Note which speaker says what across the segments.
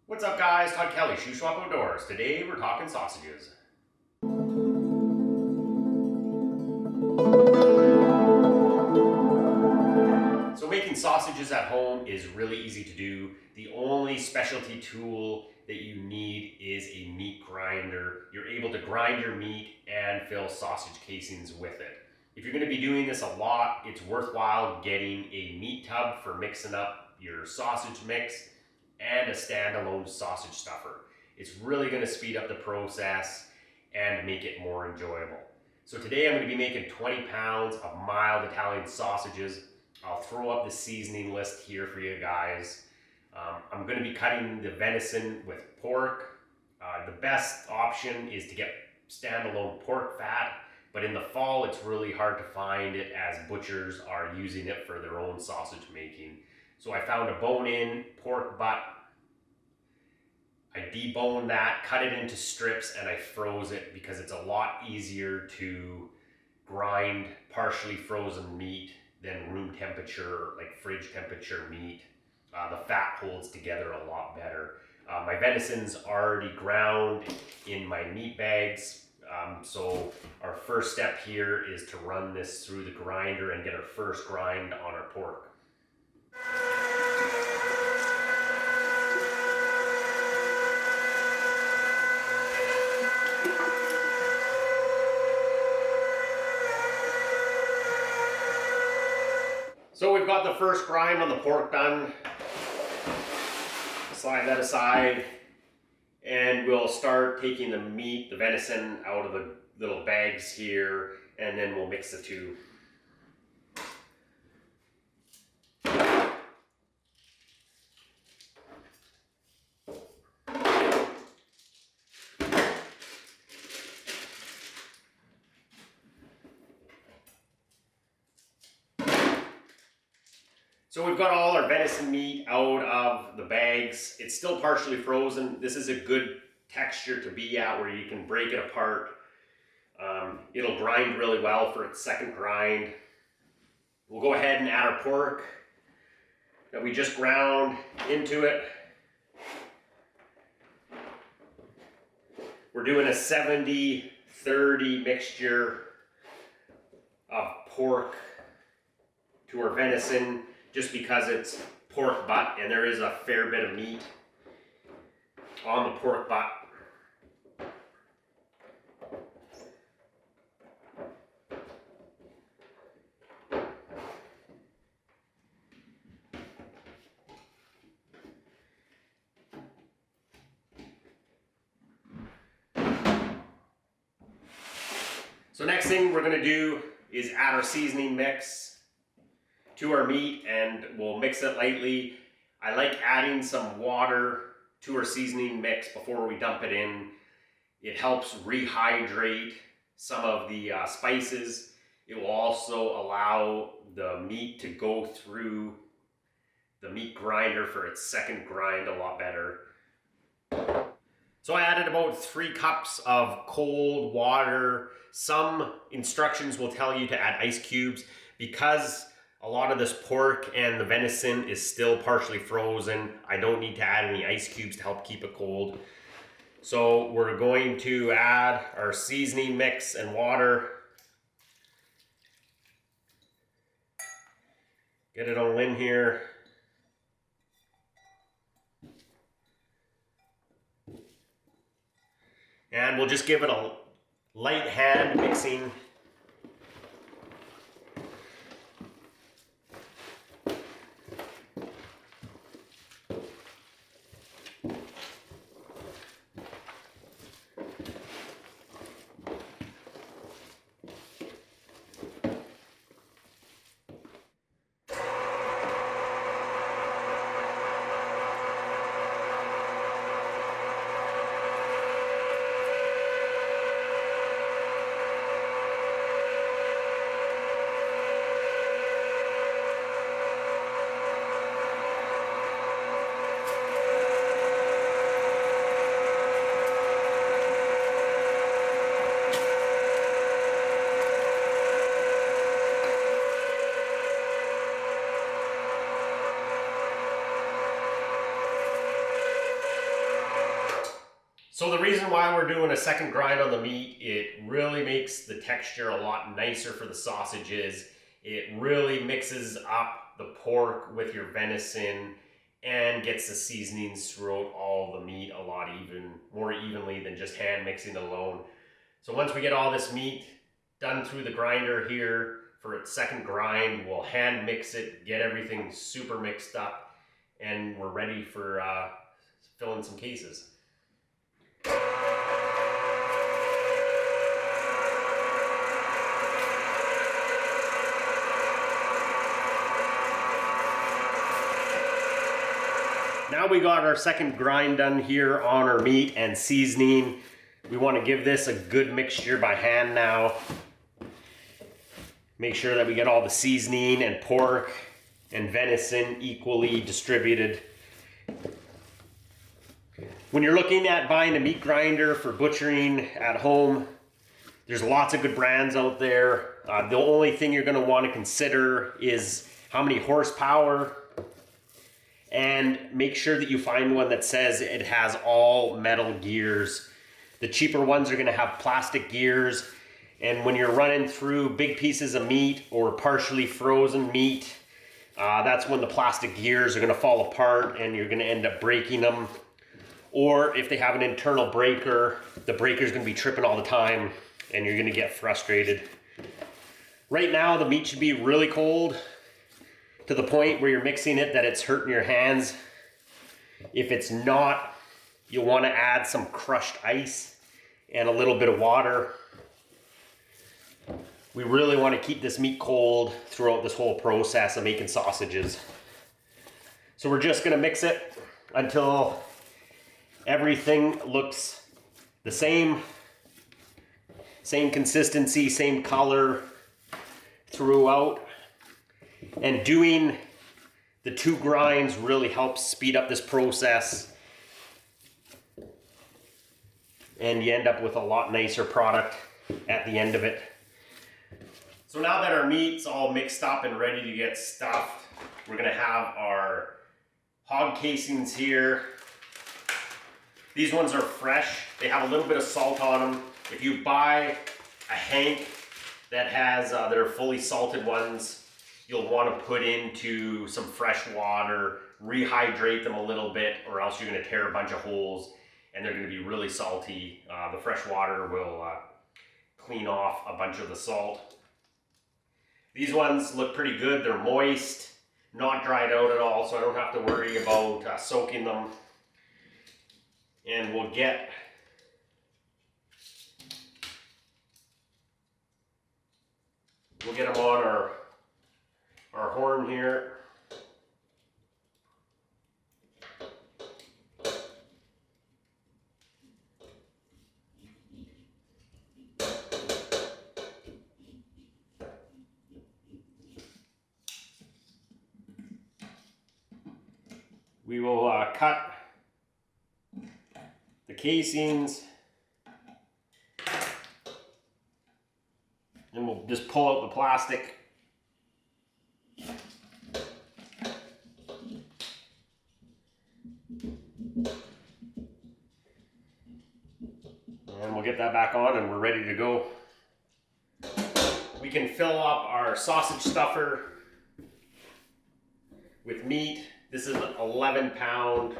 Speaker 1: What's up guys, Todd Kelly, Shoe Swap Outdoors. Today we're talking sausages. So making sausages at home is really easy to do. The only specialty tool that you need is a meat grinder. You're able to grind your meat and fill sausage casings with it. If you're going to be doing this a lot, it's worthwhile getting a meat tub for mixing up your sausage mix and a standalone sausage stuffer. It's really going to speed up the process and make it more enjoyable. So today I'm going to be making 20 pounds of mild Italian sausages. I'll throw up the seasoning list here for you guys. I'm going to be cutting the venison with pork. The best option is to get standalone pork fat, but in the fall it's really hard to find it as butchers are using it for their own sausage making. So I found a bone-in pork butt. I deboned that, cut it into strips, and I froze it because it's a lot easier to grind partially frozen meat than room temperature, like fridge temperature meat. The fat holds together a lot better. My venison's already ground in my meat bags. So our first step here is to run this through the grinder and get our first grind on our pork. So we've got the first grind on the pork done. Slide that aside, and we'll start taking the meat, the venison, out of the little bags here, and then we'll mix the two. So we've got all our venison meat out of the bags. It's still partially frozen. This is a good texture to be at where you can break it apart. It'll grind really well for its second grind. We'll go ahead and add our pork that we just ground into it. We're doing a 70-30 mixture of pork to our venison, just because it's pork butt and there is a fair bit of meat on the pork butt. So next thing we're going to do is add our seasoning mix to our meat, and we'll mix it lightly. I like adding some water to our seasoning mix before we dump it in. It helps rehydrate some of the spices. It will also allow the meat to go through the meat grinder for its second grind a lot better. So I added about 3 cups of cold water. Some instructions will tell you to add ice cubes. Because a lot of this pork and the venison is still partially frozen, I don't need to add any ice cubes to help keep it cold. So we're going to add our seasoning mix and water. Get it all in here. And we'll just give it a light hand mixing. So the reason why we're doing a second grind on the meat, it really makes the texture a lot nicer for the sausages. It really mixes up the pork with your venison and gets the seasonings throughout all the meat a lot more evenly than just hand mixing alone. So once we get all this meat done through the grinder here for its second grind, we'll hand mix it, get everything super mixed up, and we're ready for filling some cases. Now we got our second grind done here on our meat and seasoning. We want to give this a good mixture by hand now. Make sure that we get all the seasoning and pork and venison equally distributed. When you're looking at buying a meat grinder for butchering at home, there's lots of good brands out there. The only thing you're going to want to consider is how many horsepower, and make sure that you find one that says it has all metal gears. The cheaper ones are going to have plastic gears, and when you're running through big pieces of meat or partially frozen meat, that's when the plastic gears are going to fall apart and you're going to end up breaking them. Or if they have an internal breaker, the breaker's going to be tripping all the time and you're going to get frustrated. Right now the meat should be really cold, to the point where you're mixing it that it's hurting your hands. If it's not, you'll want to add some crushed ice and a little bit of water. We really want to keep this meat cold throughout this whole process of making sausages. So we're just going to mix it until everything looks the same consistency, same color throughout. And doing the two grinds really helps speed up this process, and you end up with a lot nicer product at the end of it. So now that our meat's all mixed up and ready to get stuffed, we're going to have our hog casings here. These ones are fresh. They have a little bit of salt on them. If you buy a hank that has their fully salted ones, you'll want to put into some fresh water, rehydrate them a little bit, or else you're going to tear a bunch of holes and they're going to be really salty. The fresh water will clean off a bunch of the salt. These ones look pretty good. They're moist, not dried out at all, so I don't have to worry about soaking them. And we'll get them on our horn here. We will cut the casings, and we'll just pull out the plastic. And we'll get that back on and we're ready to go. We can fill up our sausage stuffer with meat. This is an 11-pound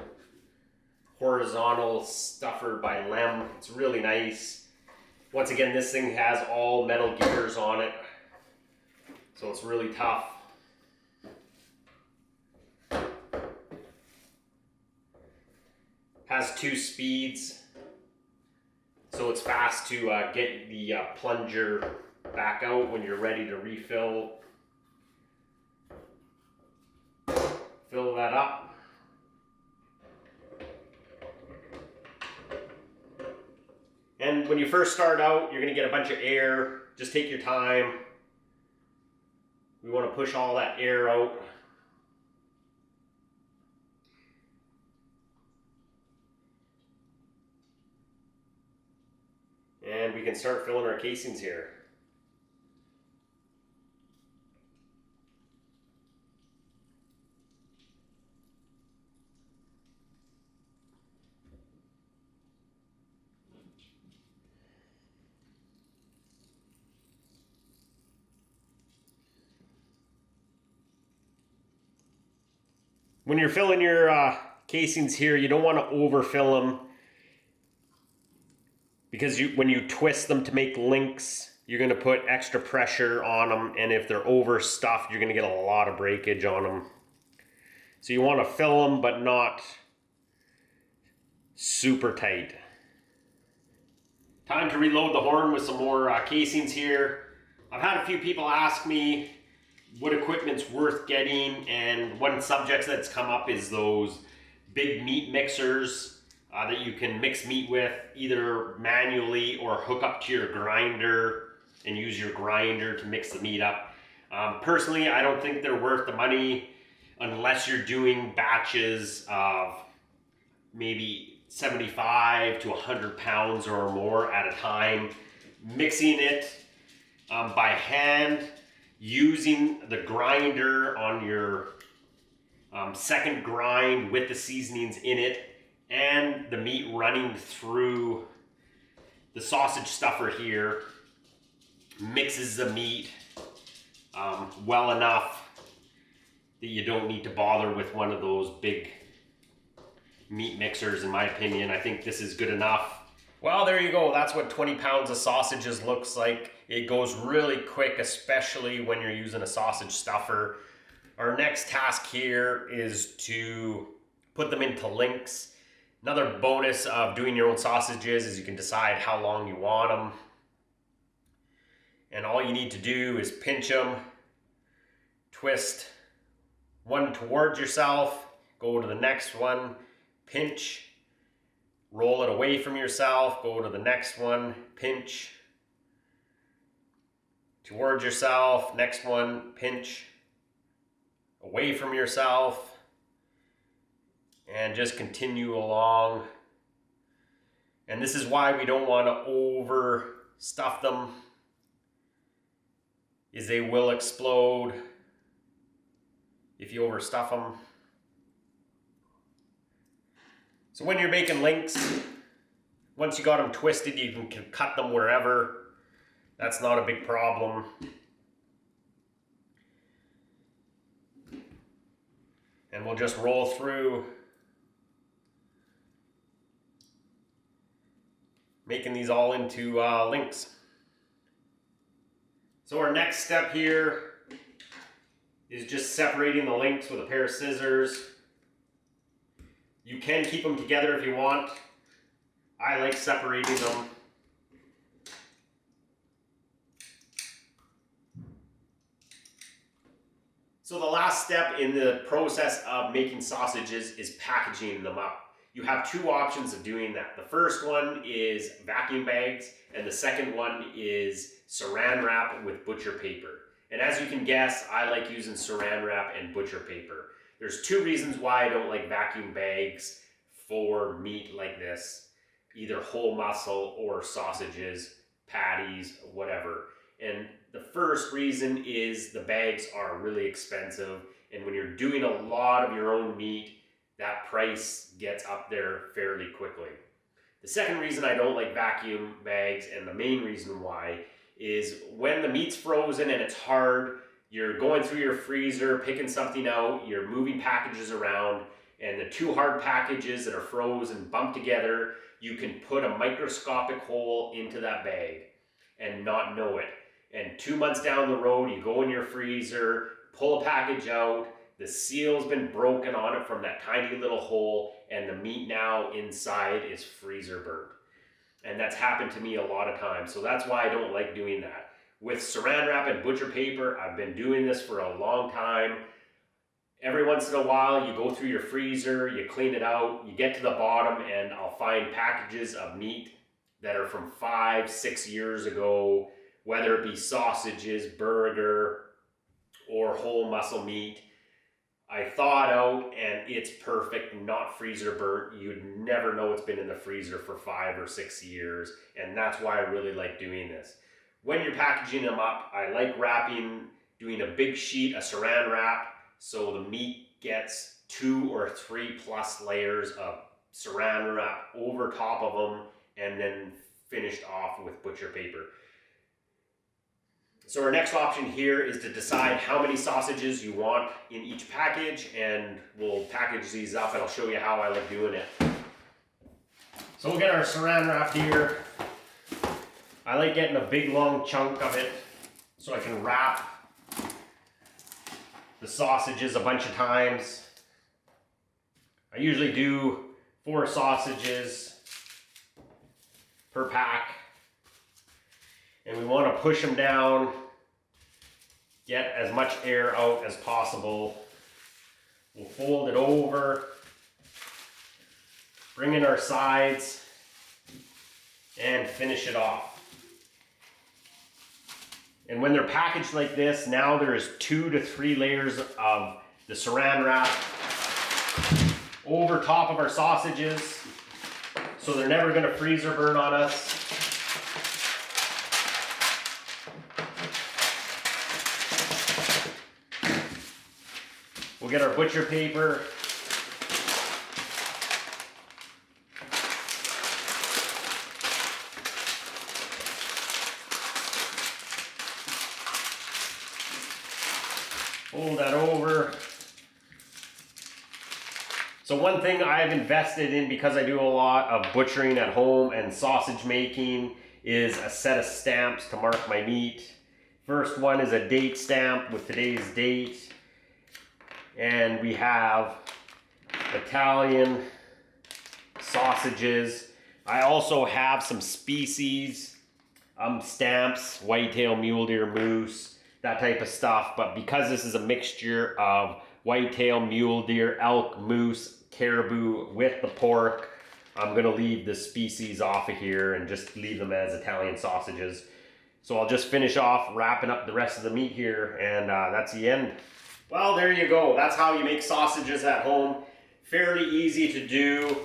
Speaker 1: horizontal stuffer by Lem. It's really nice. Once again, this thing has all metal gears on it, so it's really tough. Has 2 speeds, so it's fast to get the plunger back out when you're ready to refill. Fill that up. And when you first start out, you're going to get a bunch of air. Just take your time. We want to push all that air out. And we can start filling our casings here. When you're filling your casings here, you don't want to overfill them, because when you twist them to make links, you're going to put extra pressure on them, and if they're overstuffed, you're going to get a lot of breakage on them. So you want to fill them, but not super tight. Time to reload the horn with some more casings here. I've had a few people ask me what equipment's worth getting, and one subject that's come up is those big meat mixers that you can mix meat with, either manually or hook up to your grinder and use your grinder to mix the meat up. Personally, I don't think they're worth the money unless you're doing batches of maybe 75 to 100 pounds or more at a time. Mixing it by hand, using the grinder on your second grind with the seasonings in it, and the meat running through the sausage stuffer here mixes the meat well enough that you don't need to bother with one of those big meat mixers. In my opinion, I think this is good enough. Well, there you go. That's what 20 pounds of sausages looks like. It goes really quick, especially when you're using a sausage stuffer. Our next task here is to put them into links. Another bonus of doing your own sausages is you can decide how long you want them. And all you need to do is pinch them, twist one towards yourself, go to the next one, pinch, roll it away from yourself, go to the next one, pinch, towards yourself, next one, pinch, away from yourself, and just continue along. And this is why we don't want to overstuff them, is they will explode if you overstuff them. So when you're making links, once you got them twisted, you can cut them wherever. That's not a big problem. And we'll just roll through, making these all into links. So our next step here is just separating the links with a pair of scissors. You can keep them together if you want. I like separating them. So the last step in the process of making sausages is packaging them up. You have two options of doing that. The first one is vacuum bags, and the second one is saran wrap with butcher paper. And as you can guess, I like using saran wrap and butcher paper. There's two reasons why I don't like vacuum bags for meat like this, either whole muscle or sausages, patties, whatever. And the first reason is the bags are really expensive, and when you're doing a lot of your own meat, that price gets up there fairly quickly. The second reason I don't like vacuum bags, and the main reason why, is when the meat's frozen and it's hard, you're going through your freezer, picking something out, you're moving packages around, and the two hard packages that are frozen bump together, you can put a microscopic hole into that bag and not know it. And 2 months down the road, you go in your freezer, pull a package out, the seal's been broken on it from that tiny little hole, and the meat now inside is freezer burnt. And that's happened to me a lot of times. So that's why I don't like doing that. With saran wrap and butcher paper, I've been doing this for a long time. Every once in a while, you go through your freezer, you clean it out, you get to the bottom, and I'll find packages of meat that are from 5-6 years ago, whether it be sausages, burger, or whole muscle meat. I thawed out and it's perfect, not freezer burnt. You'd never know it's been in the freezer for 5 or 6 years, and that's why I really like doing this. When you're packaging them up, I like doing a big sheet of saran wrap so the meat gets 2 or 3 plus layers of saran wrap over top of them, and then finished off with butcher paper. So our next option here is to decide how many sausages you want in each package, and we'll package these up and I'll show you how I like doing it. So we'll get our saran wrap here. I like getting a big long chunk of it so I can wrap the sausages a bunch of times. I usually do 4 sausages per pack. And we want to push them down, get as much air out as possible. We'll fold it over, bring in our sides, and finish it off. And when they're packaged like this, now there's 2 to 3 layers of the saran wrap over top of our sausages, so they're never going to freeze or burn on us. We'll get our butcher paper. Fold that over. So one thing I've invested in, because I do a lot of butchering at home and sausage making, is a set of stamps to mark my meat. First one is a date stamp with today's date. And we have Italian sausages. I also have some species stamps, whitetail, mule deer, moose, that type of stuff. But because this is a mixture of whitetail, mule deer, elk, moose, caribou with the pork, I'm gonna leave the species off of here and just leave them as Italian sausages. So I'll just finish off wrapping up the rest of the meat here, and that's the end. Well, there you go. That's how you make sausages at home. Fairly easy to do.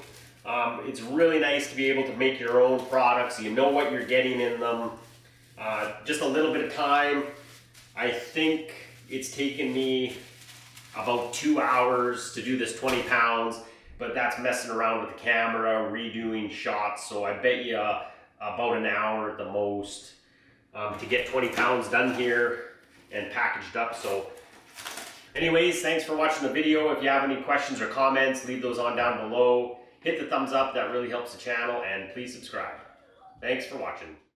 Speaker 1: It's really nice to be able to make your own products. You know what you're getting in them. Just a little bit of time. I think it's taken me about 2 hours to do this 20 pounds, but that's messing around with the camera, redoing shots. So I bet you about an hour at the most to get 20 pounds done here and packaged up. So anyways, thanks for watching the video. If you have any questions or comments, leave those on down below. Hit the thumbs up, that really helps the channel, and please subscribe. Thanks for watching.